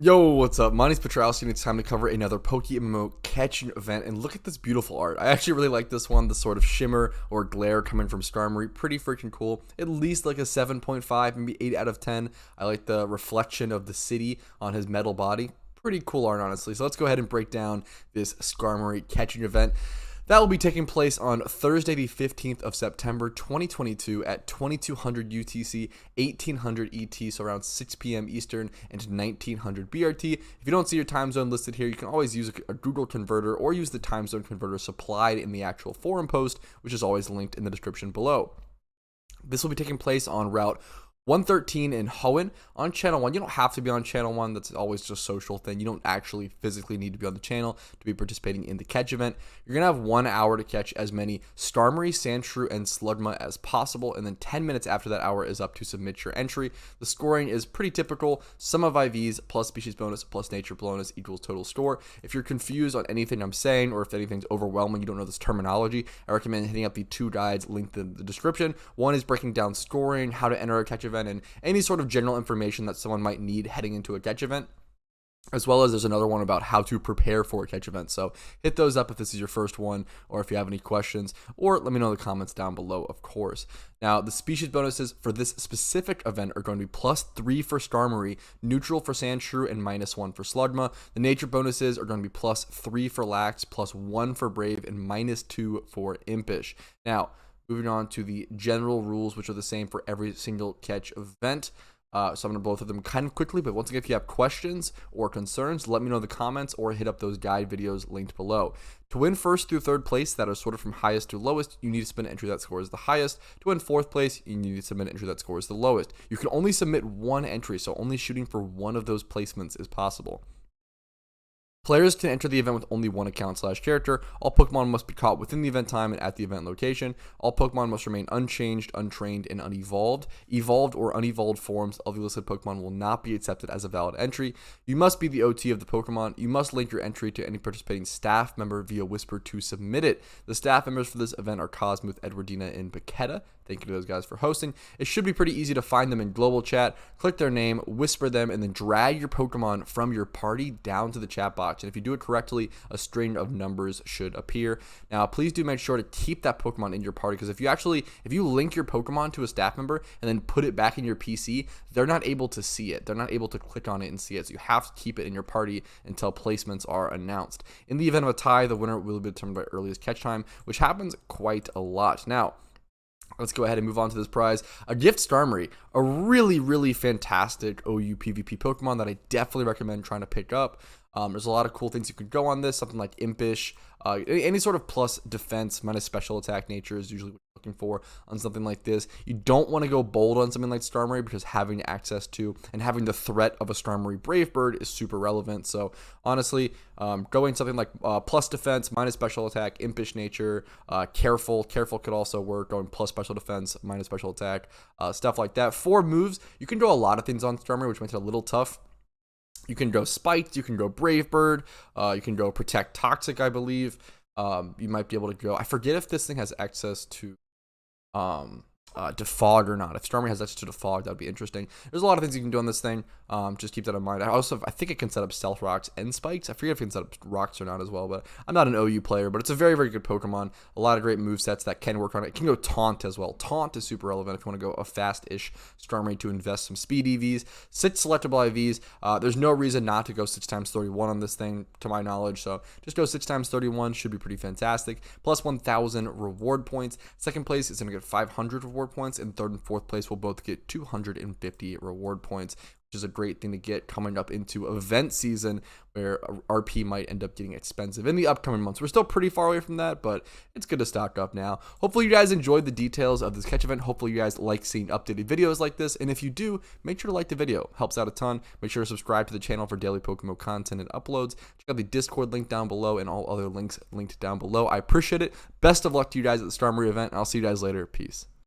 Yo, what's up? My name's Petrowski, and it's time to cover another PokeMMO catching event. And look at this beautiful art. I actually really like this one, the sort of shimmer or glare coming from Skarmory. Pretty freaking cool. At least like a 7.5, maybe 8 out of 10. I like the reflection of the city on his metal body. Pretty cool art, honestly. So let's go ahead and break down this Skarmory catching event. That will be taking place on Thursday, the 15th of September, 2022 at 2200 UTC, 1800 ET, so around 6 p.m. Eastern and 1900 BRT. If you don't see your time zone listed here, you can always use a Google converter or use the time zone converter supplied in the actual forum post, which is always linked in the description below. This will be taking place on Route 113 in Hoenn on channel 1. You don't have to be on channel 1. That's always just a social thing. You don't actually physically need to be on the channel to be participating in the catch event. You're going to have 1 hour to catch as many Skarmory, Sandshrew, and Slugma as possible, and then 10 minutes after that hour is up to submit your entry. The scoring is pretty typical. Sum of IVs plus species bonus plus nature bonus equals total score. If you're confused on anything I'm saying, or if anything's overwhelming, you don't know this terminology, I recommend hitting up the 2 guides linked in the description. One is breaking down scoring, how to enter a catch event, and any sort of general information that someone might need heading into a catch event, as well as there's another one about how to prepare for a catch event. So hit those up if this is your first one, or if you have any questions, or let me know in the comments down below, of course. Now, the species bonuses for this specific event are going to be +3 for Skarmory, neutral for Sandshrew, and -1 for Slugma. The nature bonuses are going to be +3 for Lax, +1 for Brave, and -2 for Impish. Now, moving on to the general rules, which are the same for every single catch event. So I'm going to blow through them kind of quickly, but once again, if you have questions or concerns, let me know in the comments or hit up those guide videos linked below. To win first through third place, that are sorted from highest to lowest, you need to submit an entry that scores the highest. To win fourth place, you need to submit an entry that scores the lowest. You can only submit one entry, so only shooting for one of those placements is possible. Players can enter the event with only one account/character. All Pokemon must be caught within the event time and at the event location. All Pokemon must remain unchanged, untrained, and unevolved. Evolved or unevolved forms of the listed Pokemon will not be accepted as a valid entry. You must be the OT of the Pokemon. You must link your entry to any participating staff member via Whisper to submit it. The staff members for this event are Cosmooth, Edwardina, and Baketa. Thank you to those guys for hosting. It should be pretty easy to find them in global chat. Click their name, whisper them, and then drag your Pokemon from your party down to the chat box. And if you do it correctly, a string of numbers should appear. Now, please do make sure to keep that Pokemon in your party, because if you link your Pokemon to a staff member and then put it back in your PC, they're not able to see it. They're not able to click on it and see it. So you have to keep it in your party until placements are announced. In the event of a tie, the winner will be determined by earliest catch time, which happens quite a lot. Now, let's go ahead and move on to this prize. A gift Skarmory, a really fantastic OU PvP Pokemon that I definitely recommend trying to pick up. There's a lot of cool things you could go on this, something like Impish, any sort of plus defense minus special attack nature is usually what you're looking for on something like this. You don't want to go bold on something like Skarmory, because having access to and having the threat of a Skarmory Brave Bird is super relevant. So honestly, going something like plus defense minus special attack, Impish nature, careful could also work, going plus special defense minus special attack, stuff like that. 4 moves, you can do a lot of things on Skarmory, which makes it a little tough. You can go Spiked, you can go Brave Bird, you can go Protect Toxic, I believe. You might be able to go, I forget if this thing has access to Defog or not. If Skarmory has access to Defog, that would be interesting. There's a lot of things you can do on this thing. Just keep that in mind. I think it can set up Stealth Rocks and Spikes. I forget if it can set up Rocks or not as well, but I'm not an OU player, but it's a very good Pokemon. A lot of great movesets that can work on it. It can go Taunt as well. Taunt is super relevant if you want to go a fast-ish Skarmory to invest some speed EVs. 6 selectable IVs. There's no reason not to go 6x31 on this thing, to my knowledge, so just go 6x31. Should be pretty fantastic. Plus 1,000 reward points. Second place is going to get 500 reward points, and third and fourth place will both get 250 reward points, which is a great thing to get coming up into event season, where RP might end up getting expensive in the upcoming months. We're still pretty far away from that, but it's good to stock up now. Hopefully you guys enjoyed the details of this catch event. Hopefully you guys like seeing updated videos like this, and if you do, make sure to like the video. Helps out a ton. Make sure to subscribe to the channel for daily PokeMMO content and uploads. Check out the Discord link down below and all other links linked down below. I appreciate it. Best of luck to you guys at the Skarmory event, and I'll see you guys later. Peace.